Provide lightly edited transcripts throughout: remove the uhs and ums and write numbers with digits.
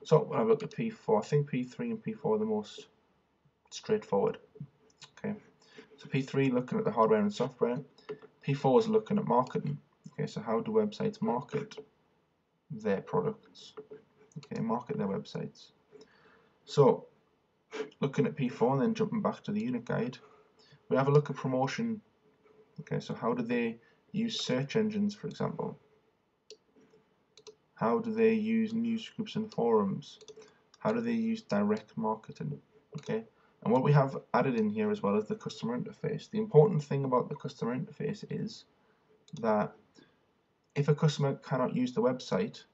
So when I look at P4, I think P3 and P4 are the most straightforward. Okay, so P3 looking at the hardware and software. P4 is looking at marketing. Okay, so how do websites market their products? Okay, market their websites. So looking at P4 and then jumping back to the unit guide, we have a look at promotion. Okay, so how do they use search engines, for example? How do they use news groups and forums? How do they use direct marketing? Okay, and what we have added in here as well is the customer interface. The important thing about the customer interface is that if a customer cannot use the website,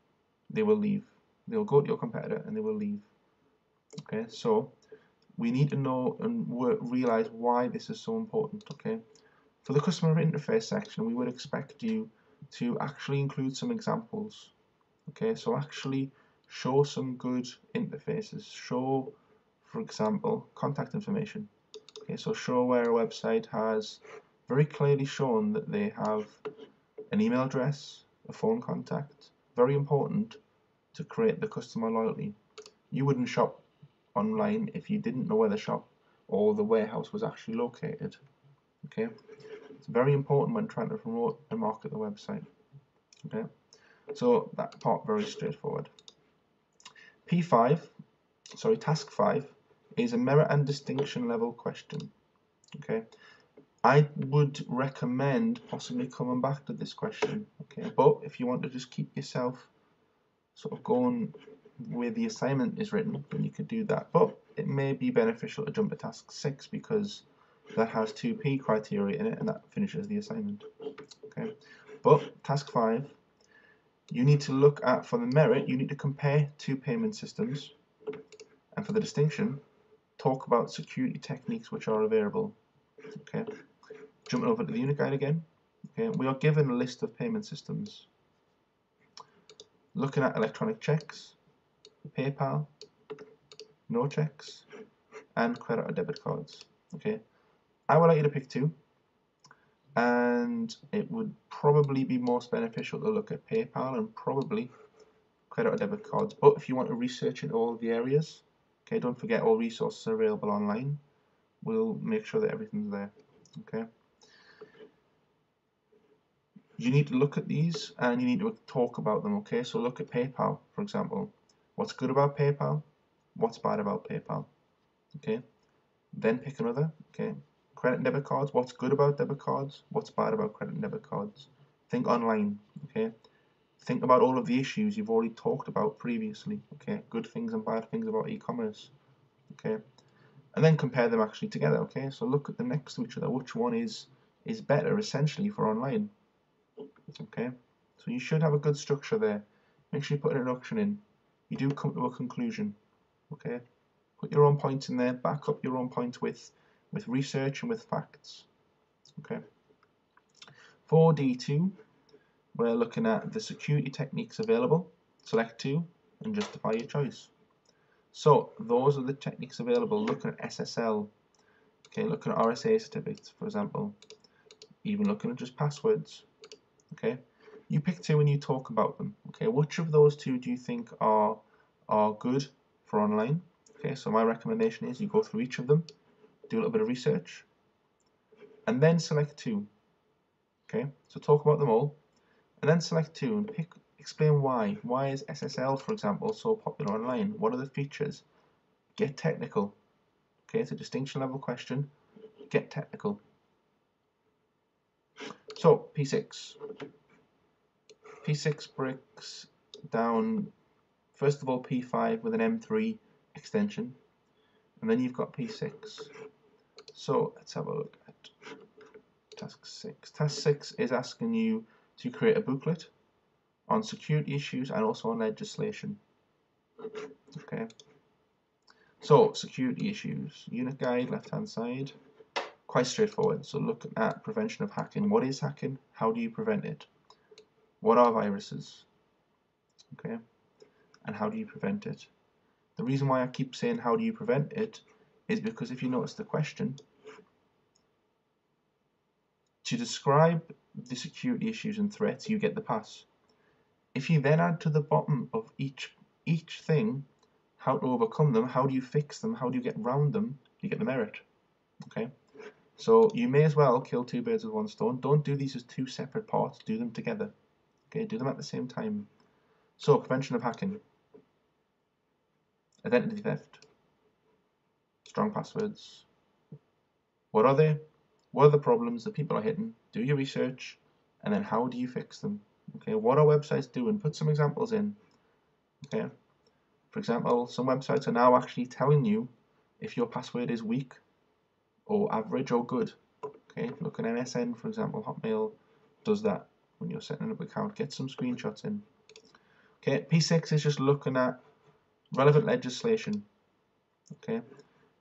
they will leave. They will go to your competitor and they will leave. Okay, so we need to know and realize why this is so important. Okay, for the customer interface section, we would expect you to actually include some examples. Okay, so actually show some good interfaces. Show, for example, contact information. Okay, so show where a website has very clearly shown that they have an email address, a phone contact. Very important to create the customer loyalty. You wouldn't shop online if you didn't know where the shop or the warehouse was actually located. Okay, it's very important when trying to promote and market the website. Okay, so that part very straightforward. Task 5 is a merit and distinction level question. Okay, I would recommend possibly coming back to this question. Okay, but if you want to just keep yourself sort of going where the assignment is written, then you could do that. But it may be beneficial to jump to task 6 because that has 2P criteria in it and that finishes the assignment. Okay, but task 5, you need to look at, for the merit, you need to compare two payment systems, and for the distinction, talk about security techniques which are available. Okay, jumping over to the unit guide again. Okay, we are given a list of payment systems. Looking at electronic checks, PayPal, no checks, and credit or debit cards. Okay, I would like you to pick two, and it would probably be most beneficial to look at PayPal and probably credit or debit cards. But if you want to research in all the areas, okay, don't forget all resources are available online. We'll make sure that everything's there. Okay. You need to look at these and you need to talk about them. Okay, so look at PayPal, for example. What's good about PayPal? What's bad about PayPal? Okay. Then pick another. Okay. Credit and debit cards. What's good about debit cards? What's bad about credit and debit cards? Think online. Okay. Think about all of the issues you've already talked about previously. Okay. Good things and bad things about e-commerce. Okay. And then compare them actually together. Okay. So look at them next to each other. Which one is better essentially for online? Okay. So you should have a good structure there. Make sure you put an introduction in. You do come to a conclusion. Okay. Put your own points in there. Back up your own points with research and with facts. Okay. For D2, we're looking at the security techniques available. Select two and justify your choice. So those are the techniques available. Looking at SSL. Okay, looking at RSA certificates, for example. Even looking at just passwords. Okay. You pick two and you talk about them. Okay, which of those two do you think are good for online? Okay, so my recommendation is you go through each of them, do a little bit of research, and then select two. Okay, so talk about them all, and then select two and explain why. Why is SSL, for example, so popular online? What are the features? Get technical. Okay, it's a distinction level question. Get technical. So P6. P6 breaks down, first of all, P5 with an M3 extension, and then you've got P6. So let's have a look at task 6. Task 6 is asking you to create a booklet on security issues and also on legislation. Okay. So security issues, unit guide, left hand side, quite straightforward. So looking at prevention of hacking. What is hacking? How do you prevent it? What are viruses? Okay. And how do you prevent it? The reason why I keep saying how do you prevent it is because if you notice the question, to describe the security issues and threats, you get the pass. If you then add to the bottom of each thing how to overcome them, how do you fix them, how do you get around them, you get the merit. Okay, so you may as well kill two birds with one stone. Don't do these as two separate parts, do them together. Okay, do them at the same time. So, prevention of hacking, identity theft, strong passwords. What are they? What are the problems that people are hitting? Do your research, and then how do you fix them? Okay, what are websites doing? Put some examples in. Okay, for example, some websites are now actually telling you if your password is weak or average or good. Okay, look at MSN, for example. Hotmail does that when you're setting up an account. Get some screenshots in. Okay, P6 is just looking at relevant legislation. Okay,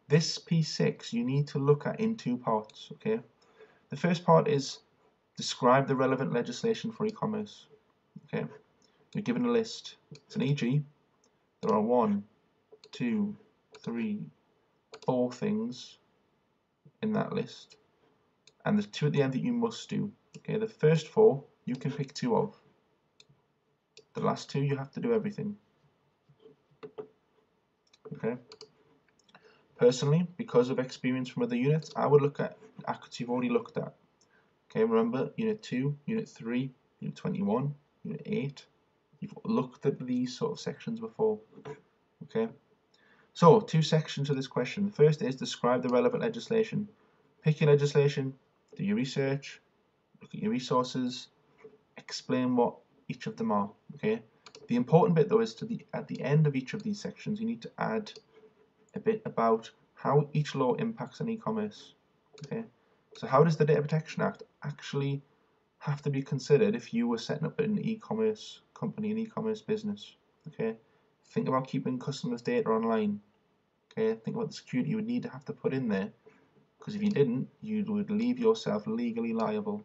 this P6 you need to look at in two parts. Okay, the first part is describe the relevant legislation for e-commerce. Okay, you're given a list. It's an e.g. There are 1, 2, 3, 4 things in that list, and there's 2 at the end that you must do. Okay, the first 4 you can pick 2 of. The last 2 you have to do everything. Okay. Personally, because of experience from other units, I would look at acts you've already looked at. Okay, remember Unit 2, Unit 3, Unit 21, Unit 8. You've looked at these sort of sections before. Okay. So, 2 sections of this question. The first is describe the relevant legislation. Pick your legislation, do your research, look at your resources, explain what each of them are. Okay. The important bit though is at the end of each of these sections you need to add a bit about how each law impacts on e-commerce. Okay. So how does the Data Protection Act actually have to be considered if you were setting up an e-commerce company, an e-commerce business? Okay. Think about keeping customers' data online. Okay, think about the security you would need to have to put in there, because if you didn't, you would leave yourself legally liable.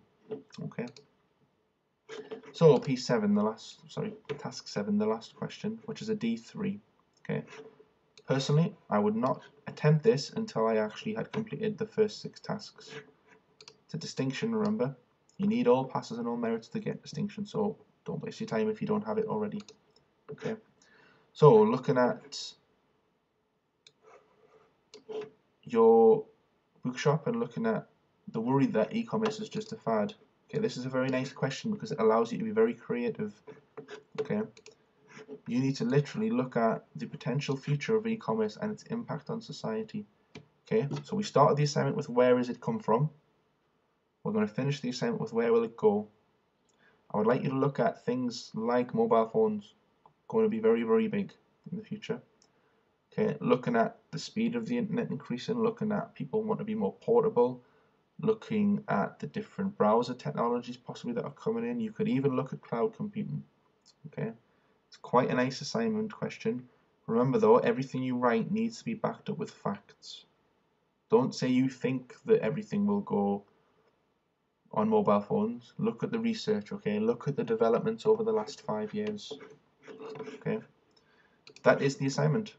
Okay. So task 7, the last question, which is a D3. Okay. Personally, I would not attempt this until I actually had completed the first 6 tasks. It's a distinction, remember. You need all passes and all merits to get distinction, so don't waste your time if you don't have it already. Okay. So, looking at your bookshop and looking at the worry that e-commerce is just a fad. Okay, this is a very nice question because it allows you to be very creative. Okay, you need to literally look at the potential future of e-commerce and its impact on society. Okay, so we started the assignment with where is it come from. We're going to finish the assignment with where will it go. I would like you to look at things like mobile phones, going to be very, very big in the future. Okay, looking at the speed of the internet increasing, looking at people want to be more portable, looking at the different browser technologies possibly that are coming in. You could even look at cloud computing. Okay, it's quite a nice assignment question. Remember though, everything you write needs to be backed up with facts. Don't say you think that everything will go on mobile phones. Look at the research, okay? Look at the developments over the last 5 years. Okay, that is the assignment.